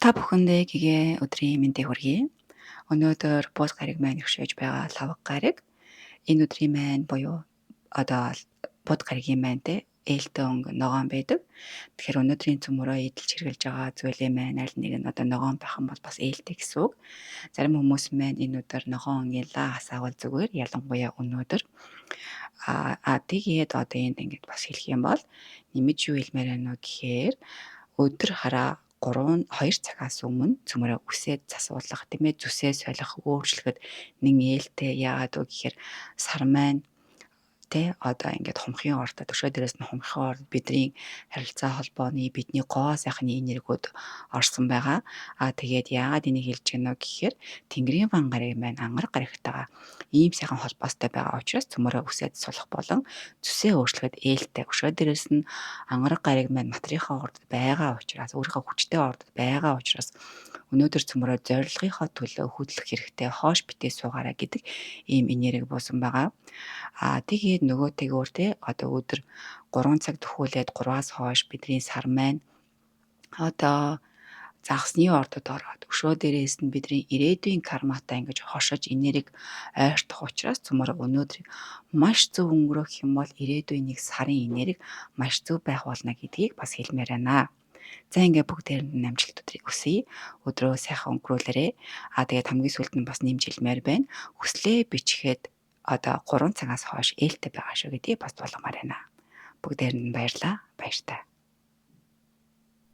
Та бүхэндээ гэгээ өдрийн мэндийг хүргэе. Өнөөдөр бус гариг маань хөшөөж байгаа лавг гариг. Энэ өдрийн маань буюу одоо бод гаригийн маань те ээлтэй өнгө ногоон байдаг. Тэгэхээр өнөөдрийн цөмөрөө эдэлж хэрглэж байгаа зүйлээ маань аль нэг нь одоо ногоон байх юм бол бас ээлтэй гэсэн үг. Зарим хүмүүс маань энэ өдөр ногоон янлаа хасаавал зүгээр ялангуяа өнөөдөр тэгээд одоо энд ингэж бас хэлэх юм бол нэмж юу хэлмээр байна вэ гэхээр өдөр хараа 2 цагаас өмнө цөмөрөө үсээд засуулах тийм ээ зүсээ солих өөрчлөхөд нэг ээлтэй яагаад вэ гэхээр сар маань тэ одоо ингээд хумхын ордод өшөө дээрээс нь хумхын ордод бидний харилцаа холбооны бидний гоо сайхны энергиуд орсон байгаа. Тэгээд яагаад энийг хэлж байна вэ гэхээр Тэнгэрийн ван гариг маань ангар гаригтайгаа ийм сайхан холбоостой байгаа учраас цөмөрөө үсээд сулах болон зүсээ өөрчлөхөд ээлтэй. Өшөө дээрээс нь ангар гариг маань материйнхаа ордод байгаа учраас өөрийнхөө хүчтэй ордод байгаа учраас өнөөдөр цөмөрөө зорилгынхоо төлөө хөдлөх хэрэгтэй хоош битээ суугаараа гэдэг ийм энерги буусан байгаа. Тэгээд нөгөөтэйгөөр те одоо өдөр 3 цаг төхүүлээд 3-аас хойш бидний сар маань одоо загсны ордод ороод өшөө дээрээс нь бидний ирээдүйн карматай ингэж хошиж энерги ойртох учраас цөмөр өнөөдрийг маш зөв өнгөрөх юм бол ирээдүйн нэг сарын энерги маш зөв байх болно гэдгийг бас хэлмээр байна. За ингээ бүгдээрэнд нь амжилт өдрийг хүсье. Өдрөө сайхан өнгөрүүлээрэй. Тэгээд хамгийн сүүлд нь бас нэмж хэлмээр байна. Хүслээ бичгээд одоо 3 цагаас хойш ээлтэй байгаа шүү гэдгийг бас дуулгамаар байна. Бүгдээрэнд нь баярлалаа. Баяртай.